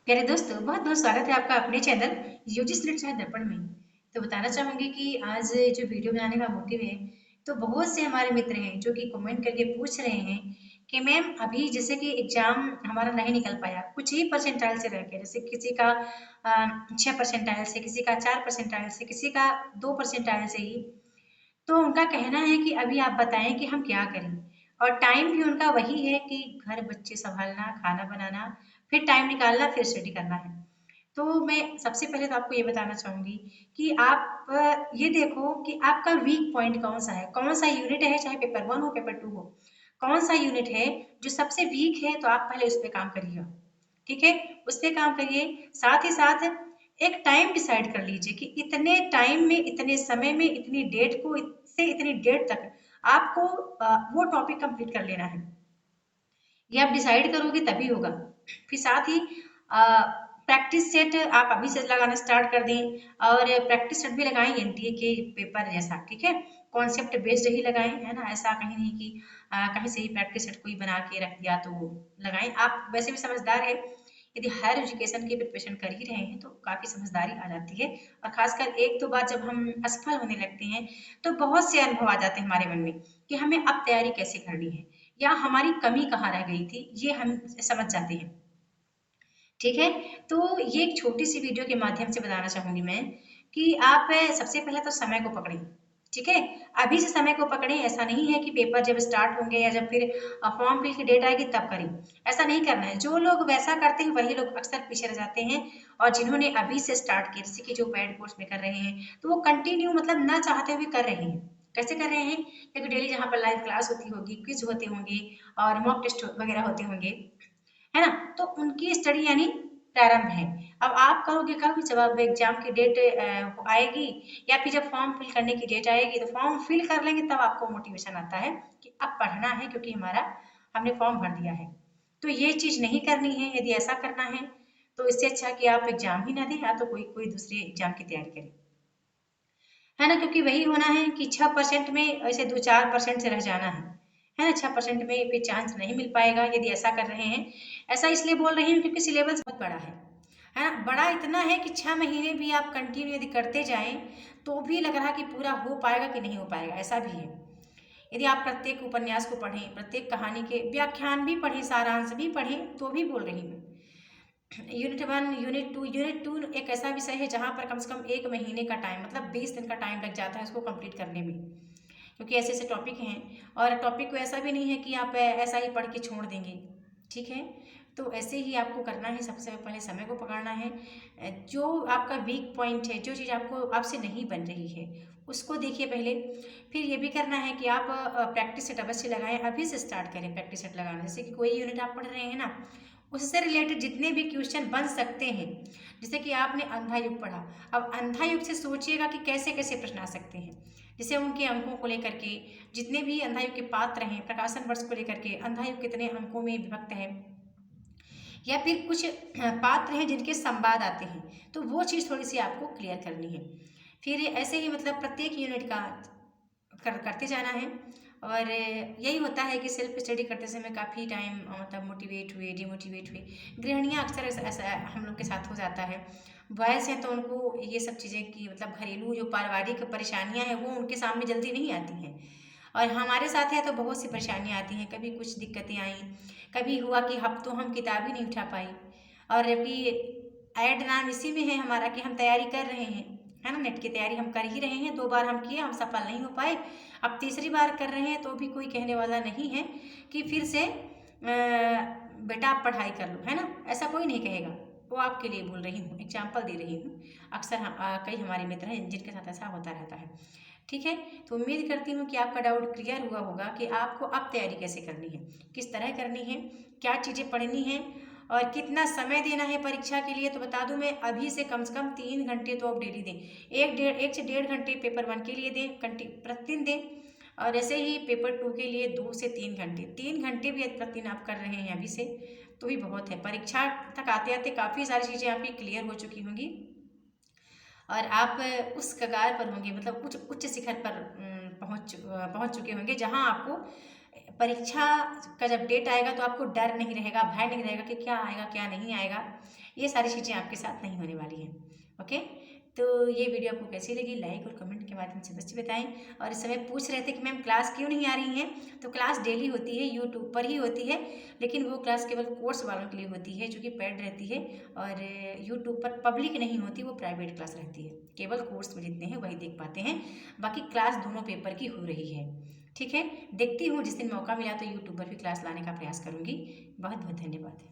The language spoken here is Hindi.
प्यारे दोस्तों, बहुत बहुत स्वागत है आपका अपने चैनल यूजी स्लिट चाहे दर्पण में। तो बताना चाहूंगी कि आज जो वीडियो बनाने का मोटिव है, तो बहुत से हमारे मित्र हैं जो कि कमेंट करके पूछ रहे हैं कि मैम अभी जैसे कि एग्जाम हमारा नहीं निकल पाया, कुछ ही परसेंटाइल से रह गया, जैसे किसी का 6 परसेंटाइल से, किसी का 4 परसेंटाइल से, किसी का 2 परसेंटाइल से ही। तो उनका कहना है कि अभी आप बताएं कि हम क्या करें। और टाइम भी उनका वही है कि घर बच्चे संभालना, खाना बनाना, फिर टाइम निकालना, फिर स्टडी करना है। तो मैं सबसे पहले तो आपको ये बताना चाहूंगी कि आप ये देखो कि आपका वीक पॉइंट कौन सा है, कौन सा यूनिट है, चाहे पेपर 1 हो पेपर 2 हो, कौन सा यूनिट है जो सबसे वीक है, तो आप पहले उस पर काम करिएगा। ठीक है, उस पर काम करिए। साथ ही साथ एक टाइम डिसाइड कर लीजिए कि इतने टाइम में, इतने समय में, इतनी डेट को से इतनी डेट तक आपको वो टॉपिक कंप्लीट कर लेना है। ये आप डिसाइड करोगे तभी होगा। फिर साथ ही प्रैक्टिस सेट आप अभी से लगाना स्टार्ट कर दें, और प्रैक्टिस सेट भी लगाएं एनटीए के पेपर जैसा। ठीक है, कॉन्सेप्ट बेस्ड ही लगाएं, है ना, ऐसा कहीं नहीं कि कहीं से ही प्रैक्टिस सेट कोई बना के रख दिया तो लगाएं। आप वैसे भी समझदार है, यदि हायर एजुकेशन की प्रिपरेशन कर ही रहे हैं तो काफ़ी समझदारी आ जाती है। और खासकर एक दो बार जब हम असफल होने लगते हैं तो बहुत से अनुभव आ जाते हैं हमारे मन में कि हमें अब तैयारी कैसे करनी है, या हमारी कमी कहाँ रह गई थी, ये हम समझ जाते हैं। ठीक है, तो ये एक छोटी सी वीडियो के माध्यम से बताना चाहूंगी मैं कि आप सबसे पहले तो समय को पकड़ें। ठीक है, अभी से समय को पकड़ें। ऐसा नहीं है कि पेपर जब स्टार्ट होंगे या जब फिर फॉर्म फिल की डेट आएगी तब करें, ऐसा नहीं करना है। जो लोग वैसा करते हैं वही लोग अक्सर पीछे रह जाते हैं। और जिन्होंने अभी से स्टार्ट किया, जैसे कि जो पेड कोर्स में कर रहे हैं, तो वो कंटिन्यू मतलब ना चाहते हुए कर रहे हैं। कैसे कर रहे हैं? क्योंकि डेली जहाँ पर लाइव क्लास होती होगी, क्विज होते होंगे और मॉक टेस्ट वगैरह होते होंगे, है ना, तो उनकी स्टडी यानी प्रारंभ है। अब आप करोगे कब? जब अब एग्जाम की डेट आएगी, या फिर जब फॉर्म फिल करने की डेट आएगी, तो फॉर्म फिल कर लेंगे तब आपको मोटिवेशन आता है कि अब पढ़ना है, क्योंकि हमारा हमने फॉर्म भर दिया है। तो ये चीज नहीं करनी है। यदि ऐसा करना है तो इससे अच्छा कि आप एग्जाम ही ना दें, या तो कोई कोई दूसरे एग्जाम की तैयारी करें, है ना, क्योंकि वही होना है कि 6% में ऐसे 2-4% से रह जाना है ना। 6% में फिर चांस नहीं मिल पाएगा यदि ऐसा कर रहे हैं। ऐसा इसलिए बोल रही हूँ क्योंकि सिलेबस बहुत बड़ा है ना। बड़ा इतना है कि 6 महीने भी आप कंटिन्यू यदि करते जाएं तो भी लग रहा कि पूरा हो पाएगा कि नहीं हो पाएगा, ऐसा भी है। यदि आप प्रत्येक उपन्यास को पढ़ें, प्रत्येक कहानी के व्याख्यान भी पढ़ें, सारांश भी पढ़ें, तो भी बोल रही हूँ। यूनिट 1, यूनिट 2 एक ऐसा विषय है जहाँ पर कम से कम 1 महीने का टाइम, मतलब 20 दिन का टाइम लग जाता है उसको कंप्लीट करने में, क्योंकि ऐसे ऐसे टॉपिक हैं। और टॉपिक को ऐसा भी नहीं है कि आप ऐसा ही पढ़ के छोड़ देंगे। ठीक है, तो ऐसे ही आपको करना है। सबसे पहले समय को पकड़ना है। जो आपका वीक पॉइंट है, जो चीज़ आपको आपसे नहीं बन रही है, उसको देखिए पहले। फिर ये भी करना है कि आप प्रैक्टिस सेट अवश्य लगाएं, अभी से स्टार्ट करें प्रैक्टिस सेट लगाना। जैसे कि कोई यूनिट आप पढ़ रहे हैं ना, उससे रिलेटेड जितने भी क्वेश्चन बन सकते हैं, जैसे कि आपने अंधा युग पढ़ा, अब अंधा युग से सोचिएगा कि कैसे कैसे प्रश्न आ सकते हैं। जैसे उनके अंकों को लेकर के, जितने भी अंधा युग के पात्र हैं, प्रकाशन वर्ष को लेकर के अंधा युग कितने अंकों में विभक्त है, या फिर कुछ पात्र हैं जिनके संवाद आते हैं, तो वो चीज़ थोड़ी सी आपको क्लियर करनी है। फिर ऐसे ही मतलब प्रत्येक यूनिट का करते जाना है। और यही होता है कि सेल्फ स्टडी करते समय काफ़ी टाइम मतलब मोटिवेट हुए, डिमोटिवेट हुए। गृहिणियाँ अक्सर ऐसा ऐसा हम लोग के साथ हो जाता है। बॉयज़ हैं तो उनको ये सब चीज़ें की मतलब घरेलू जो पारिवारिक परेशानियाँ हैं वो उनके सामने जल्दी नहीं आती हैं। और हमारे साथ है तो बहुत सी परेशानियाँ आती हैं। कभी कुछ दिक्कतें आई, कभी हुआ कि हफ्तों हम किताब ही नहीं उठा पाई। और अभी ऐड नाम इसी में है हमारा कि हम तैयारी कर रहे हैं, है ना, नेट की तैयारी हम कर ही रहे हैं। 2 बार हम किए, हम सफल नहीं हो पाए, अब तीसरी बार कर रहे हैं, तो भी कोई कहने वाला नहीं है कि फिर से बेटा आप पढ़ाई कर लो, है ना, ऐसा कोई नहीं कहेगा। वो आपके लिए बोल रही हूँ, एग्जाम्पल दे रही हूँ। अक्सर कई हमारे मित्र हैं जिनके साथ ऐसा होता रहता है। ठीक है, तो उम्मीद करती हूँ कि आपका डाउट क्लियर हुआ होगा कि आपको अब तैयारी कैसे करनी है, किस तरह करनी है, क्या चीज़ें पढ़नी है, और कितना समय देना है परीक्षा के लिए। तो बता दूं मैं, अभी से कम 3 घंटे तो आप डेली दें। 1 से 1.5 घंटे पेपर 1 के लिए दें, प्रतिदिन दें। और ऐसे ही पेपर 2 के लिए 2 से 3 घंटे, 3 घंटे भी यदि प्रतिदिन आप कर रहे हैं अभी से, तो भी बहुत है। परीक्षा तक आते आते काफ़ी सारी चीज़ें आपकी क्लियर हो चुकी होंगी, और आप उस कगार पर होंगे, मतलब उच्च उच्च शिखर पर पहुंच चुके होंगे, जहां आपको परीक्षा का जब डेट आएगा तो आपको डर नहीं रहेगा, भय नहीं रहेगा कि क्या आएगा क्या नहीं आएगा। ये सारी चीज़ें आपके साथ नहीं होने वाली हैं। ओके, तो ये वीडियो आपको कैसी लगी लाइक और कमेंट के माध्यम से अवश्य बताएं। और इस समय पूछ रहे थे कि मैम क्लास क्यों नहीं आ रही हैं, तो क्लास डेली होती है, यूट्यूब पर ही होती है, लेकिन वो क्लास केवल कोर्स वालों के लिए होती है जो कि पेड रहती है, और यूट्यूब पर पब्लिक नहीं होती, वो प्राइवेट क्लास रहती है। केवल कोर्स में जितने हैं वही देख पाते हैं, बाकी क्लास दोनों पेपर की हो रही है। ठीक है, देखती हूँ जिस दिन मौका मिला तो यूट्यूब पर भी क्लास लाने का प्रयास करूँगी। बहुत बहुत धन्यवाद।